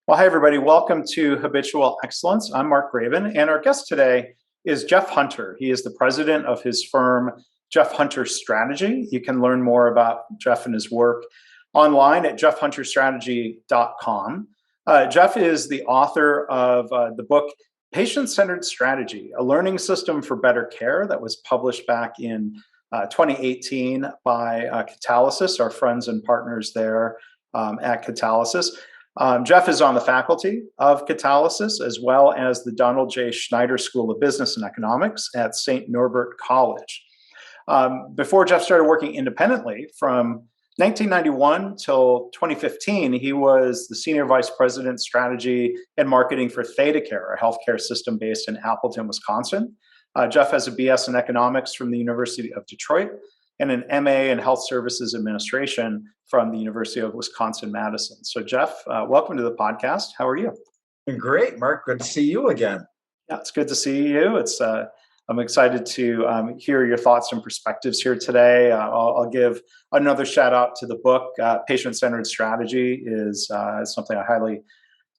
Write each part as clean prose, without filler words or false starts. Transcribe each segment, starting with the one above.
Well, hi, everybody. Welcome to Habitual Excellence. I'm Mark Graban, and our guest today is Jeff Hunter. He is the president of his firm, Jeff Hunter Strategy. You can learn more about Jeff and his work online at jeffhunterstrategy.com. Jeff is the author of the book, Patient-Centered Strategy, A Learning System for Better Care, that was published back in 2018 by Catalysis, our friends and partners there at Catalysis. Jeff is on the faculty of Catalysis, as well as the Donald J. Schneider School of Business and Economics at St. Norbert College. Before Jeff started working independently, from 1991 till 2015, he was the Senior Vice President, Strategy and Marketing for ThedaCare, a healthcare system based in Appleton, Wisconsin. Jeff has a BS in Economics from the University of Detroit and an MA in Health Services Administration from the University of Wisconsin-Madison. So Jeff, welcome to the podcast. How are you? Great, Mark. Good to see you again. Yeah, it's good to see you. I'm excited to hear your thoughts and perspectives here today. I'll give another shout out to the book. Patient-Centered Strategy is something I highly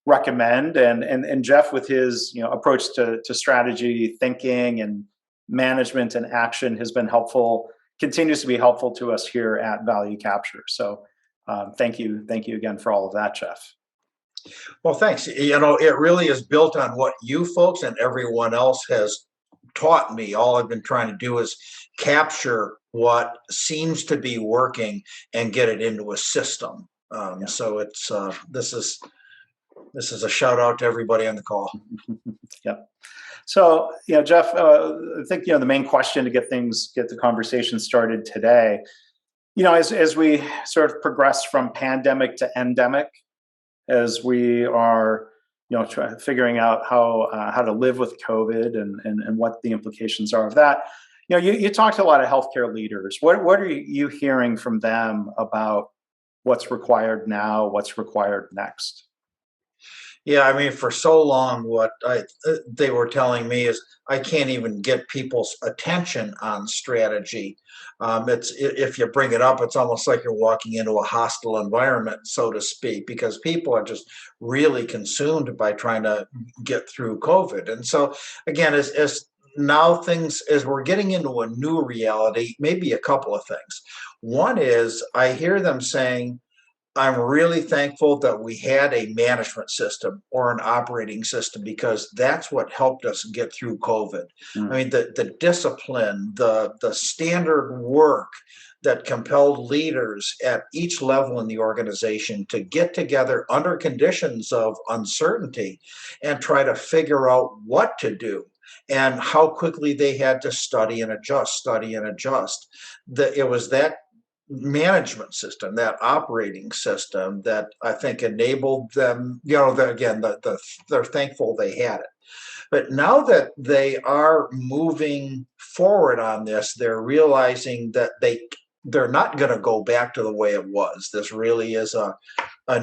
recommend. And Jeff, with his approach to strategy thinking and management and action, has been helpful. Continues to be helpful to us here at Value Capture. So thank you again for all of that, Jeff. Well, thanks. It really is built on what you folks and everyone else has taught me. All I've been trying to do is capture what seems to be working and get it into a system. So it's this is a shout out to everybody on the call. Yep. So, Jeff, I think, the main question to get the conversation started today, as we sort of progress from pandemic to endemic, as we are, figuring out how to live with COVID and what the implications are of that. You talked to a lot of healthcare leaders. What are you hearing from them about what's required now, what's required next? Yeah, I mean, for so long, what they were telling me is I can't even get people's attention on strategy. If you bring it up, it's almost like you're walking into a hostile environment, so to speak, because people are just really consumed by trying to get through COVID. And so, again, as now things, as we're getting into a new reality, maybe a couple of things. One is I hear them saying, I'm really thankful that we had a management system or an operating system because that's what helped us get through COVID. I mean, the discipline, the standard work that compelled leaders at each level in the organization to get together under conditions of uncertainty and try to figure out what to do and how quickly they had to study and adjust. It was that management system, that operating system, that I think enabled them, they're thankful they had it. But now that they are moving forward on this, they're realizing that they're not going to go back to the way it was. This really is a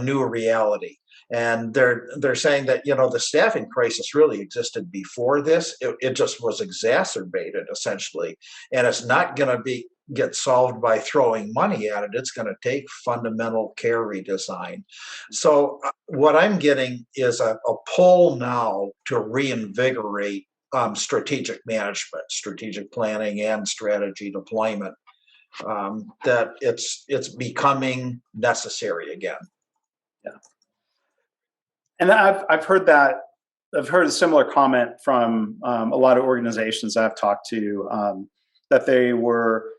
new reality. And they're saying that, the staffing crisis really existed before this. It just was exacerbated, essentially. And it's not going to get solved by throwing money at it. It's going to take fundamental care redesign. So what I'm getting is a pull now to reinvigorate strategic management, strategic planning, and strategy deployment. That it's becoming necessary again. Yeah. And I've heard that. I've heard a similar comment from a lot of organizations I've talked to, that they were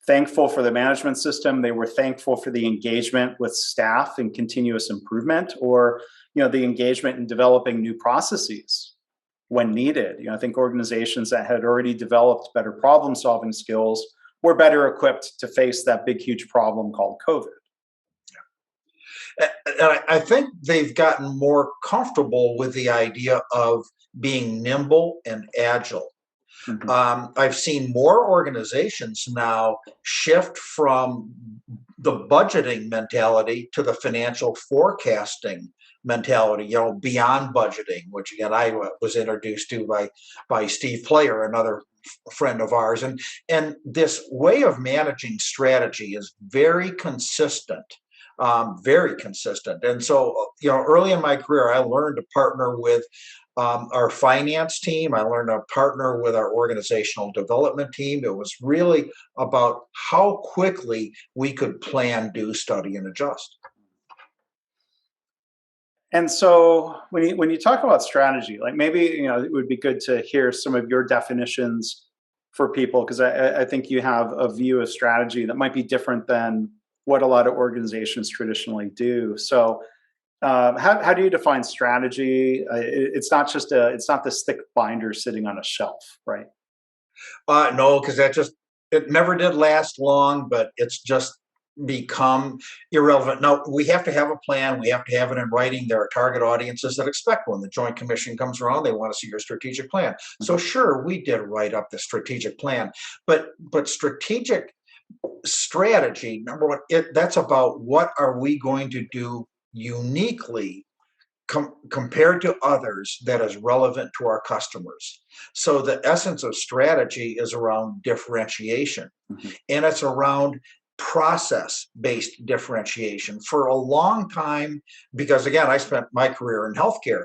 thankful for the management system. They were thankful for the engagement with staff and continuous improvement, or the engagement in developing new processes when needed. I think organizations that had already developed better problem-solving skills were better equipped to face that big, huge problem called COVID. And I think they've gotten more comfortable with the idea of being nimble and agile. Mm-hmm. I've seen more organizations now shift from the budgeting mentality to the financial forecasting mentality, beyond budgeting, which again I was introduced to by Steve Player, another friend of ours. And this way of managing strategy is very consistent very consistent. And so, early in my career, I learned to partner with our finance team. I learned to partner with our organizational development team. It was really about how quickly we could plan, do, study, and adjust. And so when you talk about strategy, like maybe it would be good to hear some of your definitions for people, because I think you have a view of strategy that might be different than what a lot of organizations traditionally do. So how do you define strategy? It's not this thick binder sitting on a shelf, right? No, because it never did last long, but it's just become irrelevant. Now, we have to have a plan. We have to have it in writing. There are target audiences that expect when the Joint Commission comes around, they want to see your strategic plan. So sure, we did write up the strategic plan, but strategic strategy, number one, that's about what are we going to do uniquely compared to others that is relevant to our customers. So the essence of strategy is around differentiation, and it's around process-based differentiation. For a long time, because again, I spent my career in healthcare,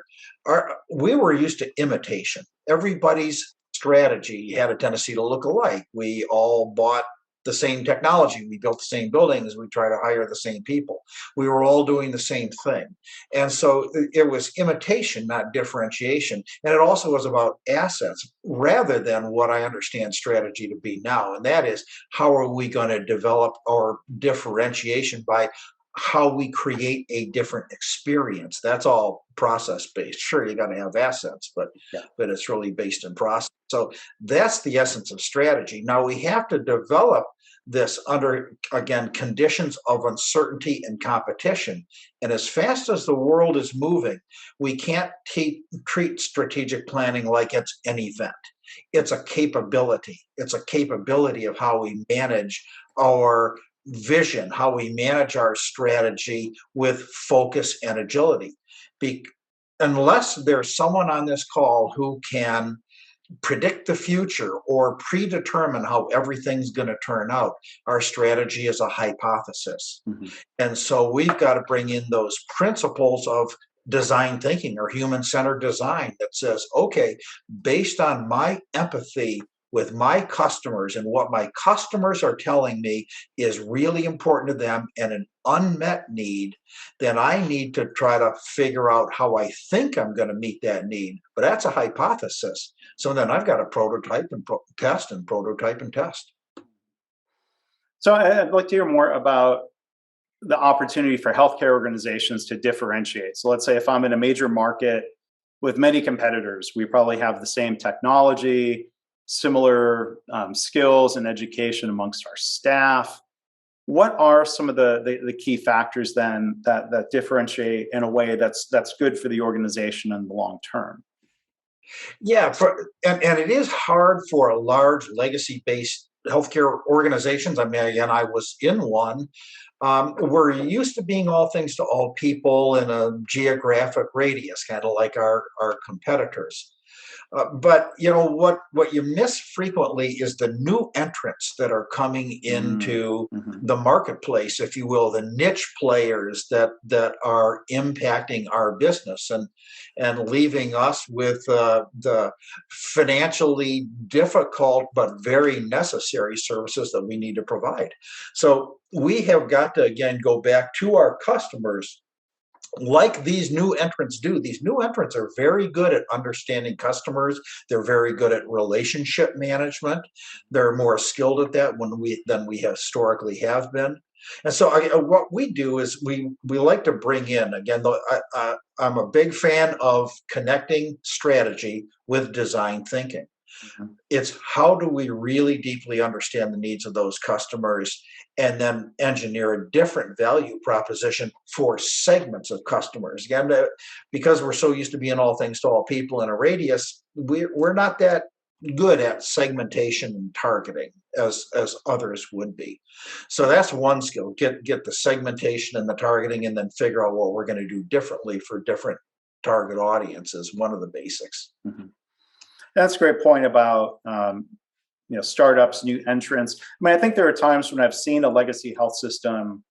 we were used to imitation. Everybody's strategy had a tendency to look alike. We all bought the same technology. We built the same buildings. We try to hire the same people. We were all doing the same thing. And so it was imitation, not differentiation. And it also was about assets rather than what I understand strategy to be now. And that is, how are we going to develop our differentiation by how we create a different experience? That's all process based. Sure, you got to have assets, but it's really based in process. So that's the essence of strategy. Now we have to develop this under, again, conditions of uncertainty and competition. And as fast as the world is moving, we can't treat strategic planning like it's an event. It's a capability. It's a capability of how we manage our vision, how we manage our strategy with focus and agility. Unless there's someone on this call who can predict the future or predetermine how everything's going to turn out, our strategy is a hypothesis. And so we've got to bring in those principles of design thinking or human-centered design that says, okay, based on my empathy with my customers and what my customers are telling me is really important to them and an unmet need, then I need to try to figure out how I think I'm going to meet that need. But that's a hypothesis. So then I've got to prototype and test and prototype and test. So I'd like to hear more about the opportunity for healthcare organizations to differentiate. So let's say if I'm in a major market with many competitors, we probably have the same technology, similar skills and education amongst our staff. What are some of the key factors then that differentiate in a way that's good for the organization in the long term? Yeah, and it is hard for a large legacy-based healthcare organizations. I mean, again, I was in one. We're used to being all things to all people in a geographic radius, kind of like our competitors. But what you miss frequently is the new entrants that are coming into the marketplace, if you will, the niche players that are impacting our business and leaving us with the financially difficult but very necessary services that we need to provide. So we have got to, again, go back to our customers like these new entrants do. These new entrants are very good at understanding customers. They're very good at relationship management. They're more skilled at that than we historically have been. And so what we do is we like to bring in, again, I'm a big fan of connecting strategy with design thinking. It's how do we really deeply understand the needs of those customers and then engineer a different value proposition for segments of customers. Again, because we're so used to being all things to all people in a radius, we're not that good at segmentation and targeting as others would be. So that's one skill, get the segmentation and the targeting, and then figure out what we're going to do differently for different target audiences, one of the basics. That's a great point about startups, new entrants. I mean, I think there are times when I've seen a legacy health system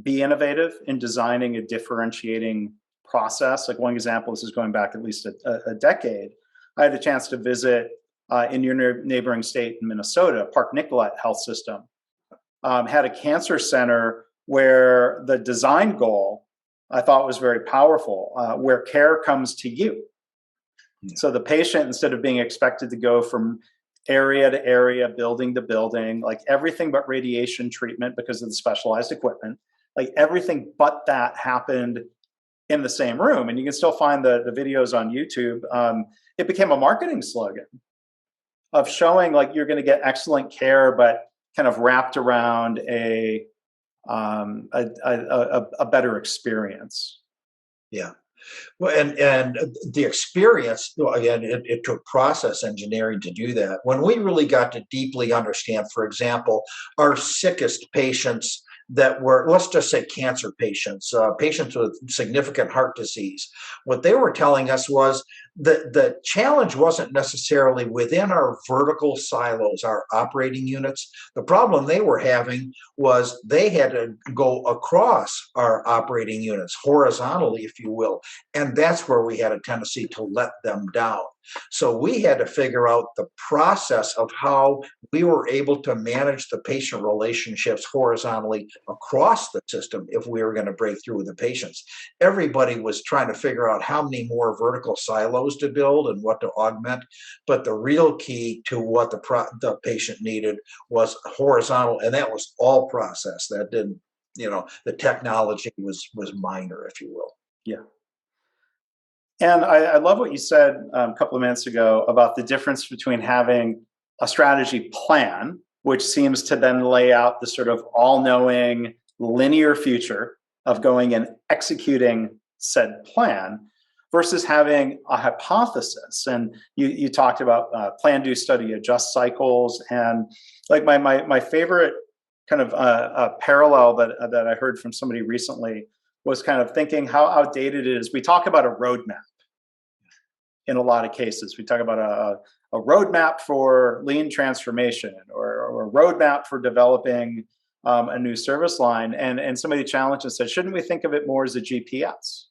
be innovative in designing a differentiating process. Like one example, this is going back at least a decade. I had a chance to visit in your neighboring state in Minnesota, Park Nicollet Health System, had a cancer center where the design goal I thought was very powerful, where care comes to you. Yeah. So the patient, instead of being expected to go from area to area, building to building, like everything but radiation treatment because of the specialized equipment, like everything but that happened in the same room. And you can still find the videos on YouTube. It became a marketing slogan of showing like you're going to get excellent care, but kind of wrapped around a better experience. Yeah. Well, and the experience, again, it took process engineering to do that. When we really got to deeply understand, for example, our sickest patients that were, let's just say cancer patients, patients with significant heart disease, what they were telling us was that the challenge wasn't necessarily within our vertical silos, our operating units. The problem they were having was they had to go across our operating units horizontally, if you will. And that's where we had a tendency to let them down. So we had to figure out the process of how we were able to manage the patient relationships horizontally across the system if we were going to break through with the patients. Everybody was trying to figure out how many more vertical silos to build and what to augment. But the real key to what the patient needed was horizontal, and that was all process. That didn't, the technology was minor, if you will. Yeah. And I love what you said a couple of minutes ago about the difference between having a strategy plan, which seems to then lay out the sort of all-knowing linear future of going and executing said plan, versus having a hypothesis. And you talked about plan, do, study, adjust cycles. And like my favorite kind of parallel that I heard from somebody recently was kind of thinking how outdated it is. We talk about a roadmap in a lot of cases. We talk about a roadmap for lean transformation or a roadmap for developing a new service line. And somebody challenged and said, shouldn't we think of it more as a GPS?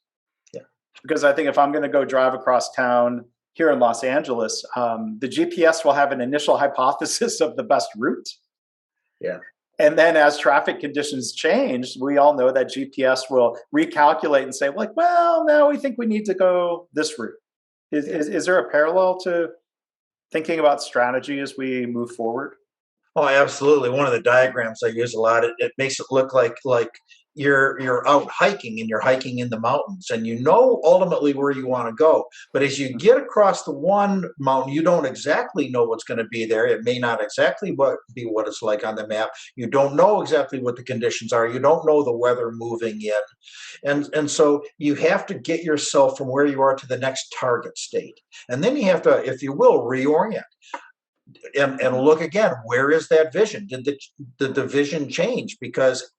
Yeah. Because I think if I'm going to go drive across town here in Los Angeles, the GPS will have an initial hypothesis of the best route. Yeah. And then as traffic conditions change, we all know that GPS will recalculate and say, like, well, now we think we need to go this route. Is there a parallel to thinking about strategy as we move forward? Oh, absolutely. One of the diagrams I use a lot, it makes it look like you're out hiking and you're hiking in the mountains and you know ultimately where you want to go. But as you get across the one mountain, you don't exactly know what's going to be there. It may not exactly be what it's like on the map. You don't know exactly what the conditions are. You don't know the weather moving in. And so you have to get yourself from where you are to the next target state. And then you have to, if you will, reorient. And look again, where is that vision? Did the vision change? Because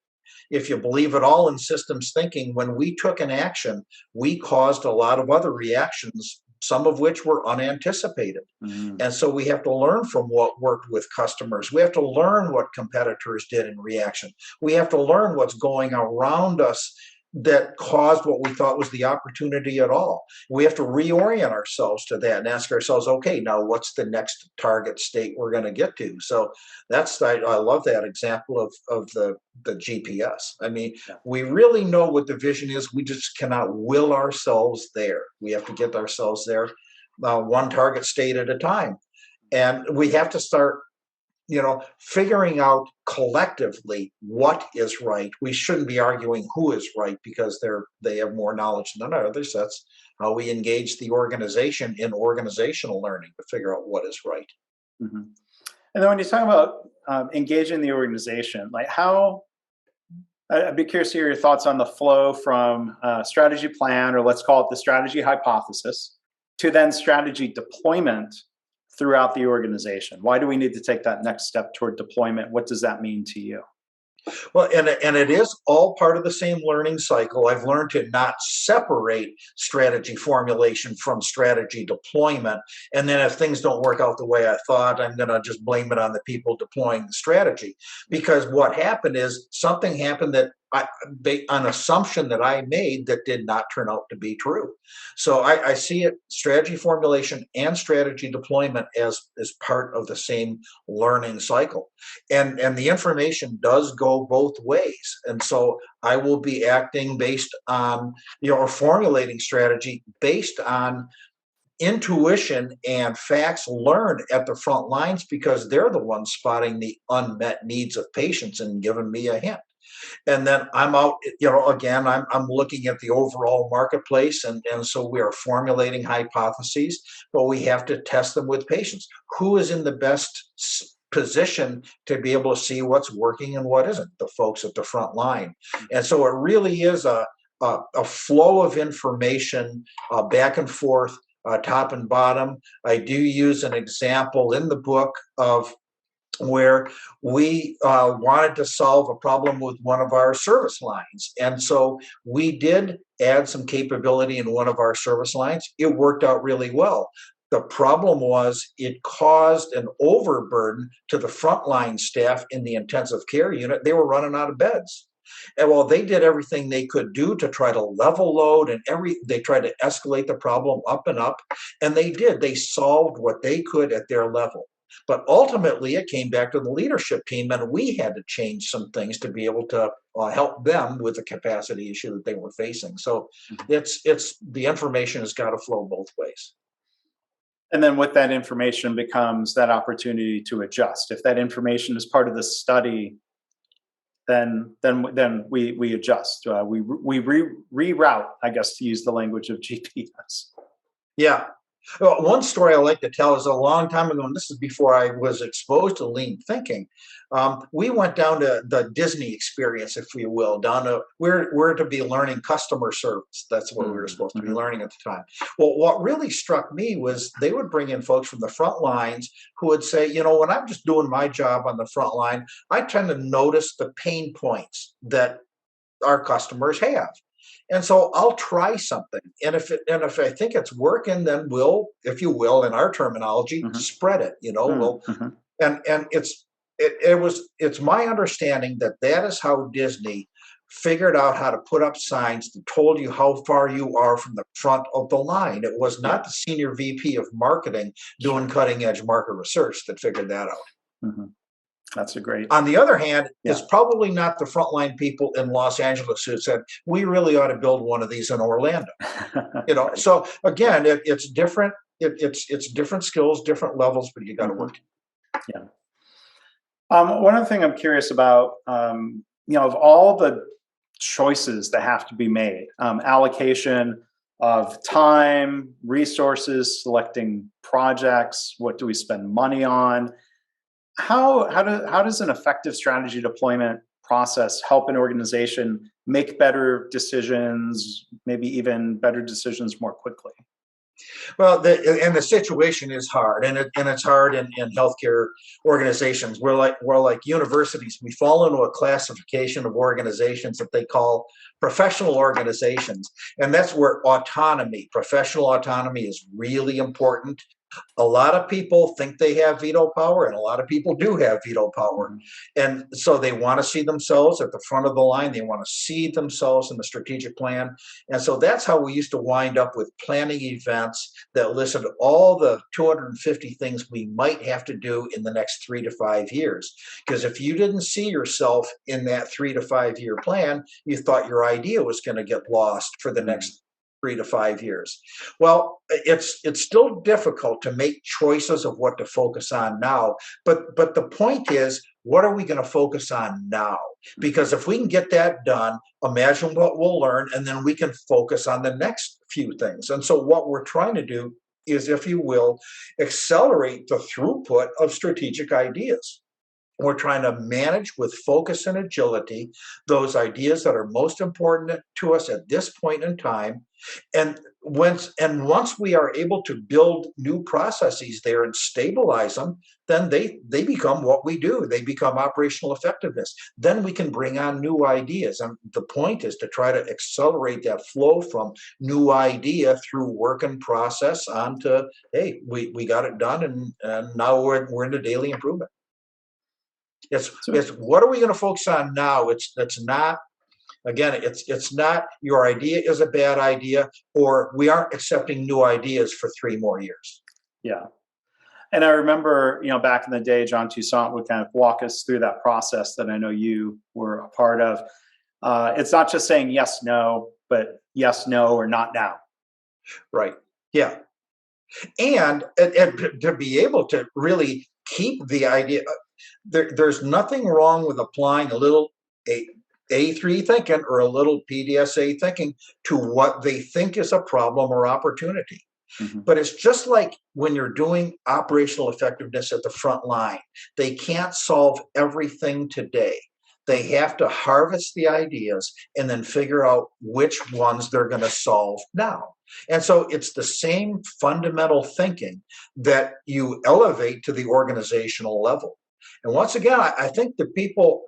if you believe it all in systems thinking, when we took an action, we caused a lot of other reactions, some of which were unanticipated. Mm-hmm. And so we have to learn from what worked with customers. We have to learn what competitors did in reaction. We have to learn what's going around us that caused what we thought was the opportunity at all. We have to reorient ourselves to that and ask ourselves, okay, now what's the next target state we're going to get to? So I love that example of the GPS. I mean, we really know what the vision is. We just cannot will ourselves there. We have to get ourselves there one target state at a time. And we have to start figuring out collectively what is right. We shouldn't be arguing who is right because they have more knowledge than others. That's how we engage the organization in organizational learning to figure out what is right. Mm-hmm. And then when you talk about engaging the organization, like I'd be curious to hear your thoughts on the flow from strategy plan, or let's call it the strategy hypothesis, to then strategy deployment throughout the organization. Why do we need to take that next step toward deployment? What does that mean to you? Well, and it is all part of the same learning cycle. I've learned to not separate strategy formulation from strategy deployment. And then if things don't work out the way I thought, I'm going to just blame it on the people deploying the strategy. Because what happened is something happened that an assumption that I made that did not turn out to be true. So I see it, strategy formulation and strategy deployment, as part of the same learning cycle. And the information does go both ways. And so I will be acting based on, or formulating strategy based on intuition and facts learned at the front lines, because they're the ones spotting the unmet needs of patients and giving me a hint. And then I'm out, again, I'm looking at the overall marketplace, and so we are formulating hypotheses, but we have to test them with patients. Who is in the best position to be able to see what's working and what isn't? The folks at the front line. And so it really is a flow of information, back and forth, top and bottom. I do use an example in the book of where we wanted to solve a problem with one of our service lines. And so we did add some capability in one of our service lines. It worked out really well. The problem was it caused an overburden to the frontline staff in the intensive care unit. They were running out of beds. And while they did everything they could do to try to level load and they tried to escalate the problem up and up, and they did. They solved what they could at their level. But ultimately, it came back to the leadership team, and we had to change some things to be able to help them with the capacity issue that they were facing. So it's the information has got to flow both ways. And then with that information becomes that opportunity to adjust. If that information is part of the study, then we adjust. We reroute, I guess, to use the language of GPS. Yeah. Well, one story I like to tell is a long time ago, and this is before I was exposed to lean thinking. We went down to the Disney experience, if you will, down to we're to be learning customer service. That's what we were supposed to be learning at the time. Well, what really struck me was they would bring in folks from the front lines who would say, when I'm just doing my job on the front line, I tend to notice the pain points that our customers have. And so I'll try something. And if I think it's working, then we'll, if you will, in our terminology, spread it, and it's my understanding that is how Disney figured out how to put up signs that told you how far you are from the front of the line. It was not the senior VP of marketing doing cutting edge market research that figured that out. That's a great. On the other hand, it's probably not the frontline people in Los Angeles who said, we really ought to build one of these in Orlando. Right. So again, it's different. It's different skills, different levels, but you got to work. Yeah. One other thing I'm curious about, of all the choices that have to be made, allocation of time, resources, selecting projects, what do we spend money on? How does an effective strategy deployment process help an organization make better decisions, maybe even better decisions more quickly? Well, the situation is hard, and it's hard in healthcare organizations. We're like universities. We fall into a classification of organizations that they call professional organizations, and that's where professional autonomy is really important. A lot of people think they have veto power, and a lot of people do have veto power. And so they want to see themselves at the front of the line. They want to see themselves in the strategic plan. And so that's how we used to wind up with planning events that listed all the 250 things we might have to do in the next 3 to 5 years. Because if you didn't see yourself in that 3 to 5 year plan, you thought your idea was going to get lost for the next 3 to 5 years. Well, it's still difficult to make choices of what to focus on now. But the point is, what are we going to focus on now? Because if we can get that done, imagine what we'll learn, and then we can focus on the next few things. And so what we're trying to do is, if you will, accelerate the throughput of strategic ideas. We're trying to manage with focus and agility those ideas that are most important to us at this point in time. And once we are able to build new processes there and stabilize them, then they become what we do. They become operational effectiveness. Then we can bring on new ideas. And the point is to try to accelerate that flow from new idea through work and process onto, hey, we got it done, and now we're into daily improvement. It's what are we going to focus on now? It's not Again, it's not your idea is a bad idea, or we aren't accepting new ideas for 3 more years. Yeah. And I remember, back in the day, John Toussaint would kind of walk us through that process that I know you were a part of. It's not just saying yes, no, but yes, no, or not now. Right. Yeah. And to be able to really keep the idea, there's nothing wrong with applying a little A3 thinking or a little PDSA thinking to what they think is a problem or opportunity. Mm-hmm. But it's just like when you're doing operational effectiveness at the front line, they can't solve everything today. They have to harvest the ideas and then figure out which ones they're going to solve now. And so it's the same fundamental thinking that you elevate to the organizational level. And once again, I think the people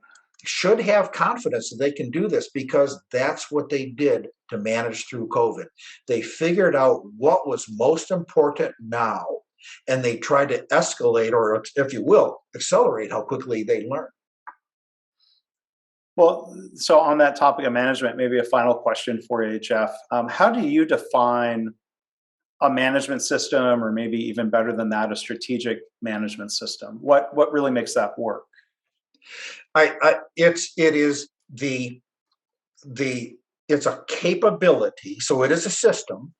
should have confidence that they can do this, because that's what they did to manage through COVID. They figured out what was most important now, and they tried to escalate, or if you will, accelerate how quickly they learn. Well, so on that topic of management, maybe a final question for you, Jeff. How do you define a management system, or maybe even better than that, a strategic management system? What really makes that work? It's a capability. So it is a system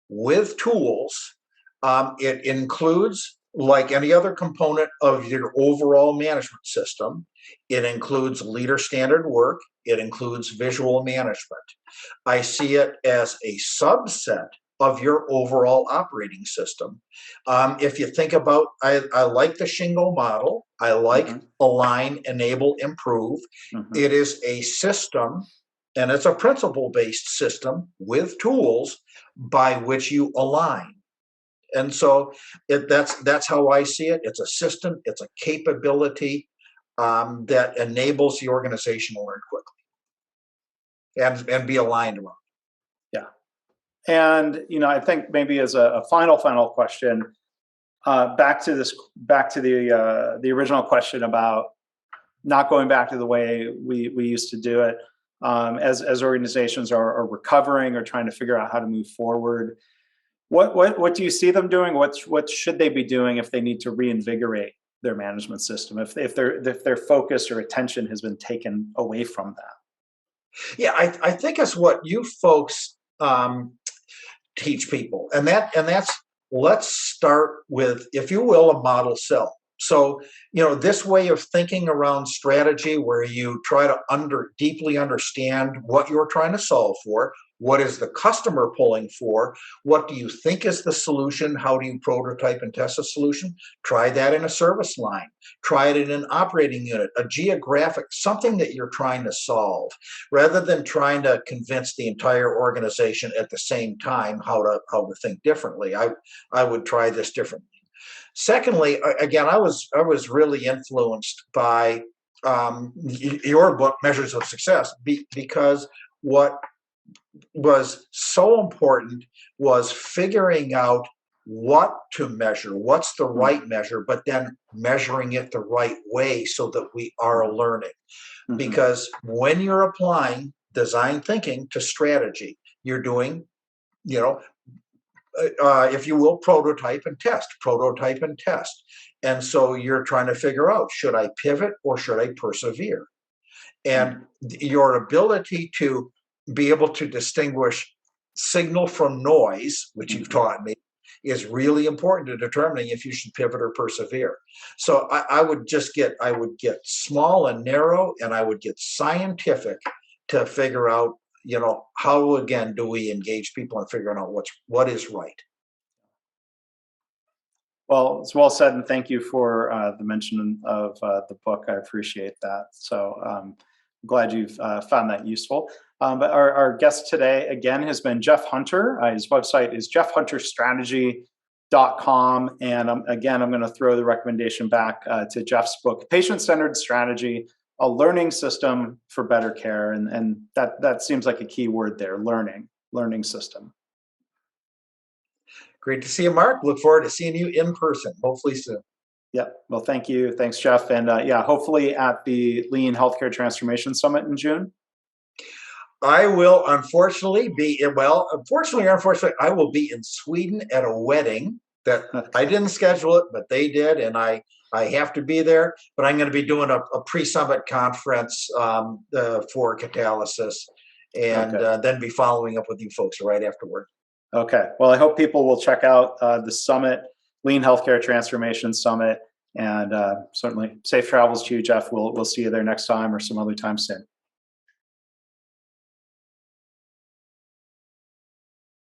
with tools. It includes, like any other component of your overall management system, it includes leader standard work. It includes visual management. I see it as a subset of your overall operating system. If you think about, I like the Shingo model. I like align, enable, improve. It is a system, and it's a principle-based system with tools by which you align. And so that's how I see it. It's a system. It's a capability that enables the organization to learn quickly and be aligned around. Yeah. And, I think maybe as a final question, back to the original question about not going back to the way we used to do it, as organizations are recovering or trying to figure out how to move forward. What do you see them doing? What should they be doing if they need to reinvigorate their management system, if their focus or attention has been taken away from that? Yeah, I think it's what you folks teach people, and that's, let's start with, if you will, a model cell. So, this way of thinking around strategy, where you try to deeply understand what you're trying to solve for, what is the customer pulling for, what do you think is the solution, how do you prototype and test a solution? Try that in a service line. Try it in an operating unit, a geographic, something that you're trying to solve, rather than trying to convince the entire organization at the same time how to think differently. I would try this differently. Secondly, again, I was really influenced by your book, Measures of Success, because what was so important was figuring out what to measure, what's the right measure, but then measuring it the right way so that we are learning. Because when you're applying design thinking to strategy, you're doing, if you will, prototype and test. And so you're trying to figure out, should I pivot or should I persevere? And your ability to be able to distinguish signal from noise, which you've taught me, is really important to determining if you should pivot or persevere. So I would get small and narrow, and I would get scientific to figure out, how again do we engage people in figuring out what is right. Well, it's well said, and thank you for the mention of the book. I appreciate that. So I'm glad you've found that useful. But our guest today, again, has been Jeff Hunter. His website is jeffhunterstrategy.com. And again, I'm going to throw the recommendation back to Jeff's book, Patient-Centered Strategy, A Learning System for Better Care. And that seems like a key word there, learning system. Great to see you, Mark. Look forward to seeing you in person, hopefully soon. Yeah. Well, thank you. Thanks, Jeff. And hopefully at the Lean Healthcare Transformation Summit in June. I will unfortunately be, well, unfortunately or unfortunately, I will be in Sweden at a wedding that I didn't schedule it, but they did, and I have to be there. But I'm going to be doing a pre-summit conference for Catalysis, and Okay. then be following up with you folks right afterward. Okay. Well, I hope people will check out the summit, Lean Healthcare Transformation Summit, and certainly safe travels to you, Jeff. We'll see you there next time or some other time soon.